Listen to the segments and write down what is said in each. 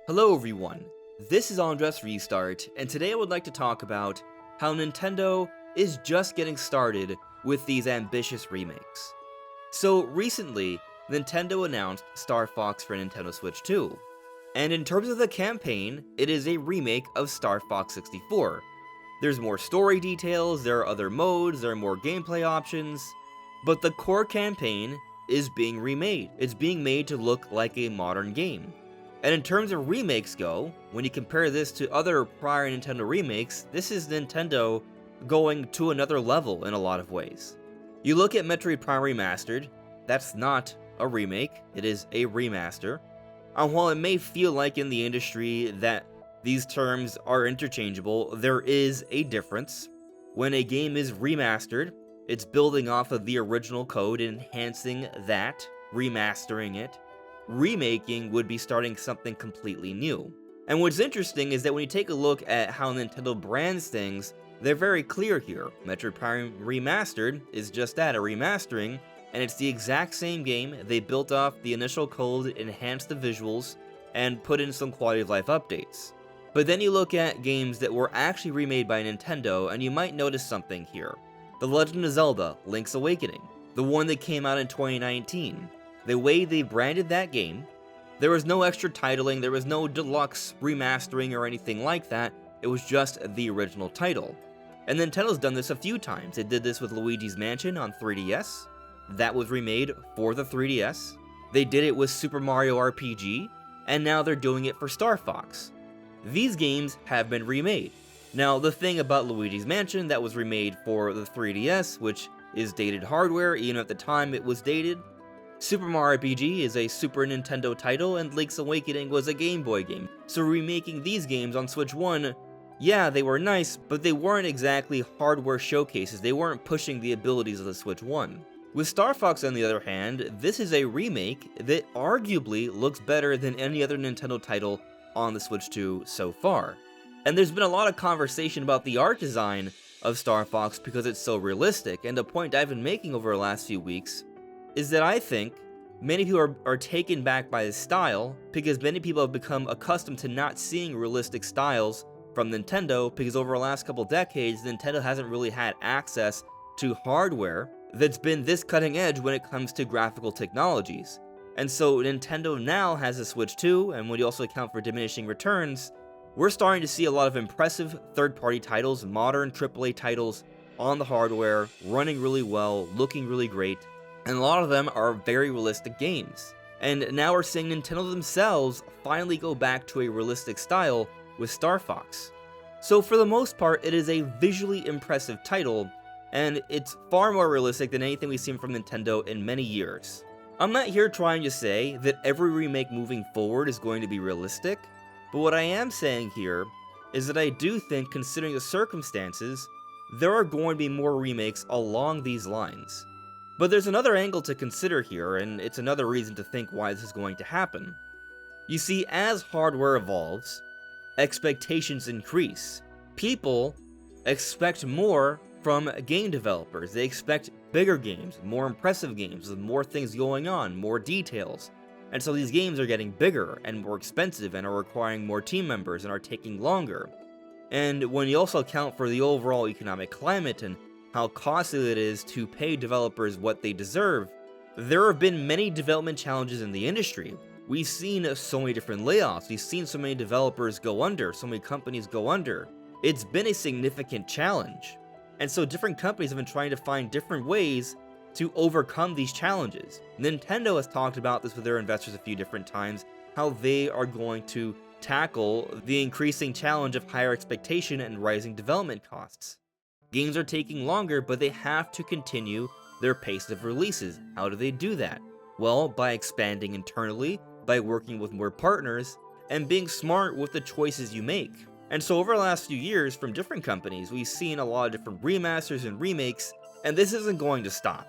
Hello everyone, this is AndresRestart, and today I would like to talk about how Nintendo is just getting started with these ambitious remakes. So recently, Nintendo announced Star Fox for Nintendo Switch 2, and in terms of the campaign, it is a remake of Star Fox 64. There's more story details, there are other modes, there are more gameplay options, but the core campaign is being remade. It's being made to look like a modern game. And in terms of remakes go, when you compare this to other prior Nintendo remakes, this is Nintendo going to another level in a lot of ways. You look at Metroid Prime Remastered, that's not a remake, it is a remaster. And while it may feel like in the industry that these terms are interchangeable, there is a difference. When a game is remastered, it's building off of the original code and enhancing that, remastering it. Remaking would be starting something completely new. And what's interesting is that when you take a look at how Nintendo brands things, they're very clear here. Metroid Prime Remastered is just that, a remastering, and it's the exact same game. They built off the initial code, enhanced the visuals, and put in some quality of life updates. But then you look at games that were actually remade by Nintendo, and you might notice something here. The Legend of Zelda, Link's Awakening, the one that came out in 2019. The way they branded that game, there was no extra titling, there was no deluxe remastering or anything like that, it was just the original title. And Nintendo's done this a few times. They did this with Luigi's Mansion on 3DS, that was remade for the 3DS. They did it with Super Mario RPG, and now they're doing it for Star Fox. These games have been remade. Now, the thing about Luigi's Mansion, that was remade for the 3DS, which is dated hardware, even at the time it was dated. Super Mario RPG is a Super Nintendo title, and Link's Awakening was a Game Boy game. So remaking these games on Switch 1, yeah, they were nice, but they weren't exactly hardware showcases. They weren't pushing the abilities of the Switch 1. With Star Fox, on the other hand, this is a remake that arguably looks better than any other Nintendo title on the Switch 2 so far. And there's been a lot of conversation about the art design of Star Fox because it's so realistic, and a point I've been making over the last few weeks is that I think many people are taken back by the style because many people have become accustomed to not seeing realistic styles from Nintendo because over the last couple decades, Nintendo hasn't really had access to hardware that's been this cutting edge when it comes to graphical technologies. And so Nintendo now has a Switch 2, and when you also account for diminishing returns, we're starting to see a lot of impressive third-party titles, modern AAA titles on the hardware, running really well, looking really great. And a lot of them are very realistic games. And now we're seeing Nintendo themselves finally go back to a realistic style with Star Fox. So for the most part, it is a visually impressive title, and it's far more realistic than anything we've seen from Nintendo in many years. I'm not here trying to say that every remake moving forward is going to be realistic, but what I am saying here is that I do think, considering the circumstances, there are going to be more remakes along these lines. But there's another angle to consider here, and it's another reason to think why this is going to happen. You see, as hardware evolves, expectations increase. People expect more from game developers. They expect bigger games, more impressive games, with more things going on, more details. And so these games are getting bigger and more expensive and are requiring more team members and are taking longer. And when you also account for the overall economic climate and how costly it is to pay developers what they deserve, there have been many development challenges in the industry. We've seen so many different layoffs, we've seen so many developers go under, so many companies go under. It's been a significant challenge. And so different companies have been trying to find different ways to overcome these challenges. Nintendo has talked about this with their investors a few different times, how they are going to tackle the increasing challenge of higher expectation and rising development costs. Games are taking longer, but they have to continue their pace of releases. How do they do that? Well, by expanding internally, by working with more partners, and being smart with the choices you make. And so over the last few years, from different companies, we've seen a lot of different remasters and remakes, and this isn't going to stop.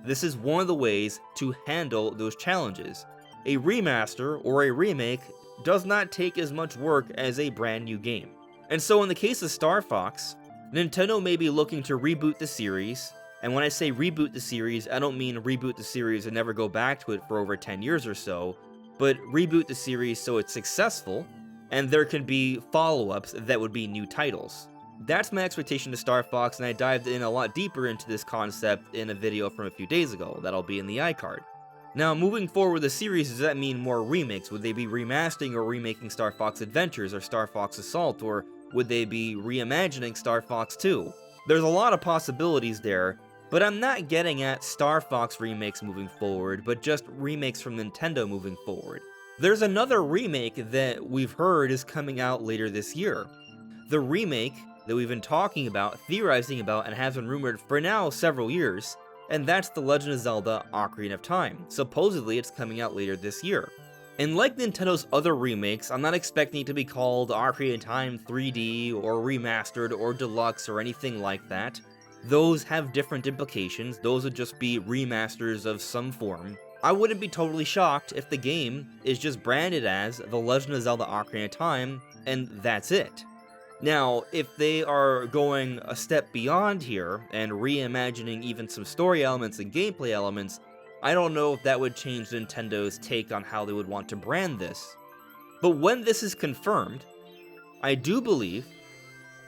This is one of the ways to handle those challenges. A remaster or a remake does not take as much work as a brand new game. And so in the case of Star Fox, Nintendo may be looking to reboot the series, and when I say reboot the series, I don't mean reboot the series and never go back to it for over 10 years or so, but reboot the series so it's successful, and there can be follow-ups that would be new titles. That's my expectation to Star Fox, and I dived in a lot deeper into this concept in a video from a few days ago that'll be in the iCard. Now, moving forward with the series, does that mean more remakes? Would they be remastering or remaking Star Fox Adventures or Star Fox Assault, or would they be reimagining Star Fox 2? There's a lot of possibilities there, but I'm not getting at Star Fox remakes moving forward, but just remakes from Nintendo moving forward. There's another remake that we've heard is coming out later this year. The remake that we've been talking about, theorizing about, and has been rumored for now several years, and that's The Legend of Zelda Ocarina of Time. Supposedly it's coming out later this year. And like Nintendo's other remakes, I'm not expecting it to be called Ocarina of Time 3D or Remastered or Deluxe or anything like that. Those have different implications, those would just be remasters of some form. I wouldn't be totally shocked if the game is just branded as The Legend of Zelda Ocarina of Time, and that's it. Now, if they are going a step beyond here, and reimagining even some story elements and gameplay elements, I don't know if that would change Nintendo's take on how they would want to brand this. But when this is confirmed, I do believe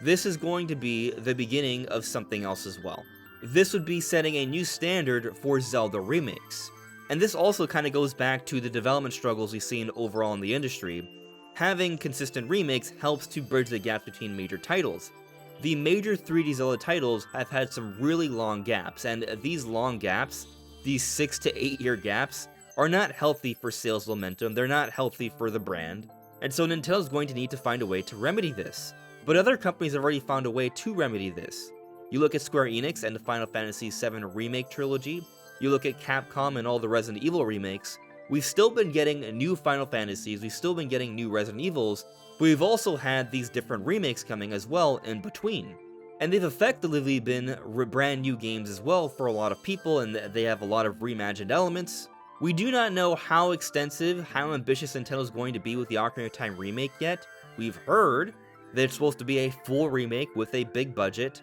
this is going to be the beginning of something else as well. This would be setting a new standard for Zelda remakes. And this also kind of goes back to the development struggles we've seen overall in the industry. Having consistent remakes helps to bridge the gap between major titles. The major 3D Zelda titles have had some really long gaps, and these long gaps, these 6 to 8 year gaps, are not healthy for sales momentum, they're not healthy for the brand, and so Nintendo's going to need to find a way to remedy this. But other companies have already found a way to remedy this. You look at Square Enix and the Final Fantasy VII Remake trilogy, you look at Capcom and all the Resident Evil remakes, we've still been getting new Final Fantasies, we've still been getting new Resident Evils, but we've also had these different remakes coming as well in between. And they've effectively been brand new games as well for a lot of people, and they have a lot of reimagined elements. We do not know how extensive, how ambitious Nintendo's going to be with the Ocarina of Time remake yet. We've heard that it's supposed to be a full remake with a big budget,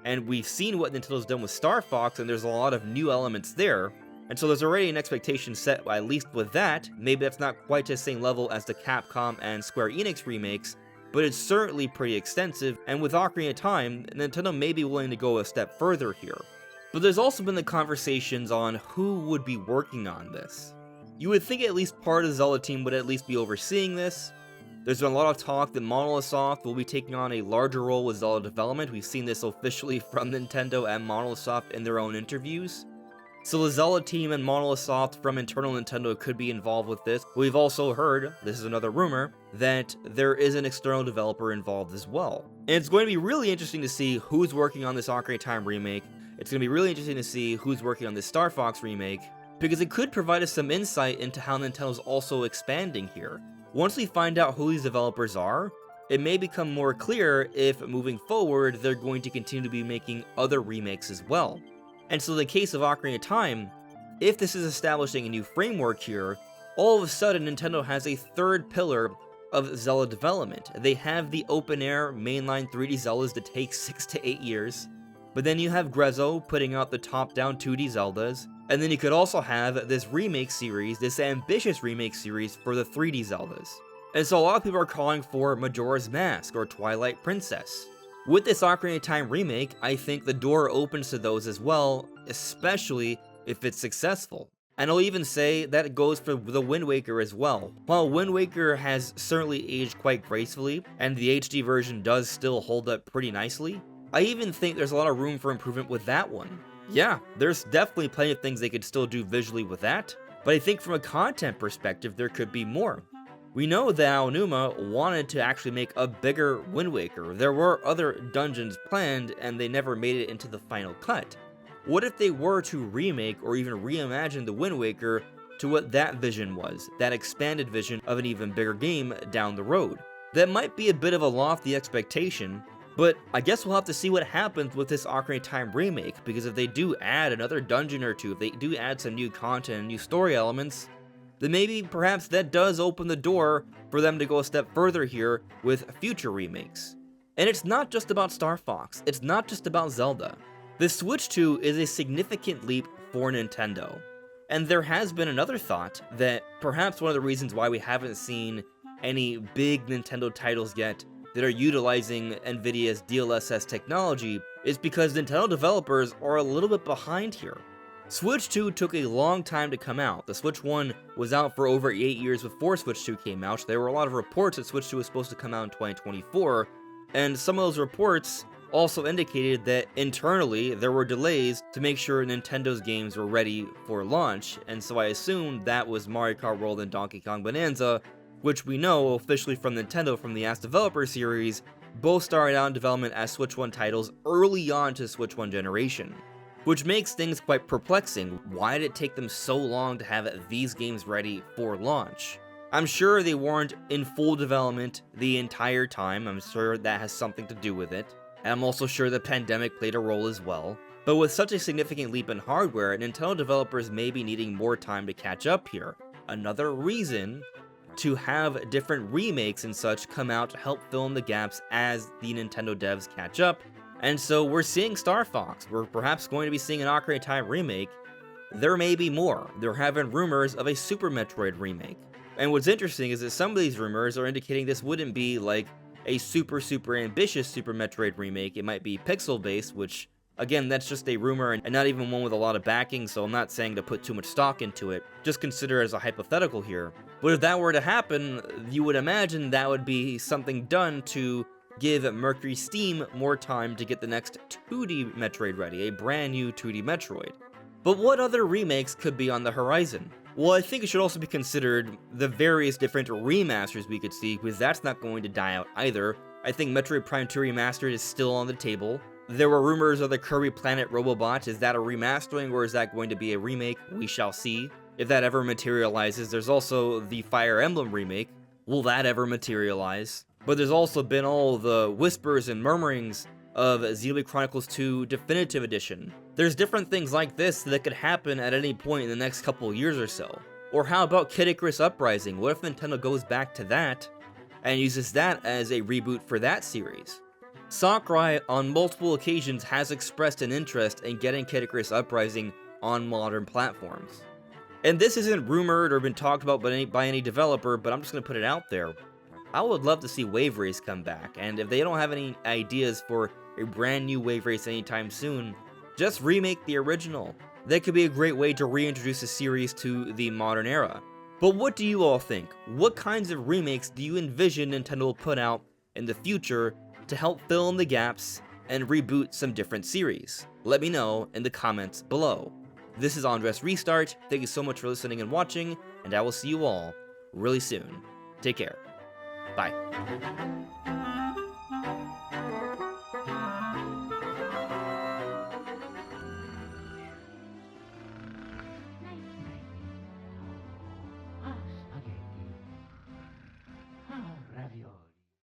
and we've seen what Nintendo's done with Star Fox, and there's a lot of new elements there. And so there's already an expectation set, at least with that. Maybe that's not quite to the same level as the Capcom and Square Enix remakes, but it's certainly pretty extensive, and with Ocarina of Time, Nintendo may be willing to go a step further here. But there's also been the conversations on who would be working on this. You would think at least part of the Zelda team would at least be overseeing this. There's been a lot of talk that Monolith Soft will be taking on a larger role with Zelda development. We've seen this officially from Nintendo and Monolith Soft in their own interviews. So the Zelda team and Monolith Soft from internal Nintendo could be involved with this. We've also heard, this is another rumor, that there is an external developer involved as well. And it's going to be really interesting to see who's working on this Ocarina of Time remake. It's going to be really interesting to see who's working on this Star Fox remake, because it could provide us some insight into how Nintendo's also expanding here. Once we find out who these developers are, it may become more clear if, moving forward, they're going to continue to be making other remakes as well. And so in the case of Ocarina of Time, if this is establishing a new framework here, all of a sudden Nintendo has a third pillar of Zelda development. They have the open-air mainline 3D Zeldas that take 6 to 8 years, but then you have Grezzo putting out the top-down 2D Zeldas, and then you could also have this remake series, this ambitious remake series for the 3D Zeldas. And so a lot of people are calling for Majora's Mask or Twilight Princess. With this Ocarina of Time remake, I think the door opens to those as well, especially if it's successful. And I'll even say that it goes for the Wind Waker as well. While Wind Waker has certainly aged quite gracefully, and the HD version does still hold up pretty nicely, I even think there's a lot of room for improvement with that one. Yeah, there's definitely plenty of things they could still do visually with that, but I think from a content perspective there could be more. We know that Aonuma wanted to actually make a bigger Wind Waker. There were other dungeons planned and they never made it into the final cut. What if they were to remake or even reimagine the Wind Waker to what that vision was, that expanded vision of an even bigger game down the road? That might be a bit of a lofty expectation, but I guess we'll have to see what happens with this Ocarina of Time remake, because if they do add another dungeon or two, if they do add some new content and new story elements, then maybe perhaps that does open the door for them to go a step further here with future remakes. And it's not just about Star Fox, it's not just about Zelda. The Switch 2 is a significant leap for Nintendo. And there has been another thought that perhaps one of the reasons why we haven't seen any big Nintendo titles yet that are utilizing NVIDIA's DLSS technology is because Nintendo developers are a little bit behind here. Switch 2 took a long time to come out. The Switch 1 was out for over 8 years before Switch 2 came out. There were a lot of reports that Switch 2 was supposed to come out in 2024, and some of those reports also indicated that internally there were delays to make sure Nintendo's games were ready for launch, and so I assumed that was Mario Kart World and Donkey Kong Bonanza, which we know officially from Nintendo from the Ask Developer series, both started out in development as Switch 1 titles early on to Switch 1 generation. Which makes things quite perplexing. Why did it take them so long to have these games ready for launch? I'm sure they weren't in full development the entire time. I'm sure that has something to do with it. And I'm also sure the pandemic played a role as well. But with such a significant leap in hardware, Nintendo developers may be needing more time to catch up here. Another reason to have different remakes and such come out to help fill in the gaps as the Nintendo devs catch up. And so we're seeing Star Fox, we're perhaps going to be seeing an Ocarina of Time remake. There may be more. There have been rumors of a Super Metroid remake. And what's interesting is that some of these rumors are indicating this wouldn't be like a super ambitious Super Metroid remake. It might be pixel-based, which, again, that's just a rumor and not even one with a lot of backing, so I'm not saying to put too much stock into it. Just consider it as a hypothetical here. But if that were to happen, you would imagine that would be something done to give Mercury Steam more time to get the next 2D Metroid ready, a brand new 2D Metroid. But what other remakes could be on the horizon? Well, I think it should also be considered the various different remasters we could see, because that's not going to die out either. I think Metroid Prime 2 Remastered is still on the table. There were rumors of the Kirby Planet Robobot. Is that a remastering or is that going to be a remake? We shall see. If that ever materializes, there's also the Fire Emblem remake. Will that ever materialize? But there's also been all the whispers and murmurings of Xenoblade Chronicles 2 Definitive Edition. There's different things like this that could happen at any point in the next couple years or so. Or how about Kid Icarus Uprising? What if Nintendo goes back to that and uses that as a reboot for that series? Sakurai on multiple occasions has expressed an interest in getting Kid Icarus Uprising on modern platforms. And this isn't rumored or been talked about by any developer, but I'm just going to put it out there. I would love to see Wave Race come back, and if they don't have any ideas for a brand new Wave Race anytime soon, just remake the original. That could be a great way to reintroduce the series to the modern era. But what do you all think? What kinds of remakes do you envision Nintendo will put out in the future to help fill in the gaps and reboot some different series? Let me know in the comments below. This is AndresRestart. Thank you so much for listening and watching, and I will see you all really soon. Take care. Bye.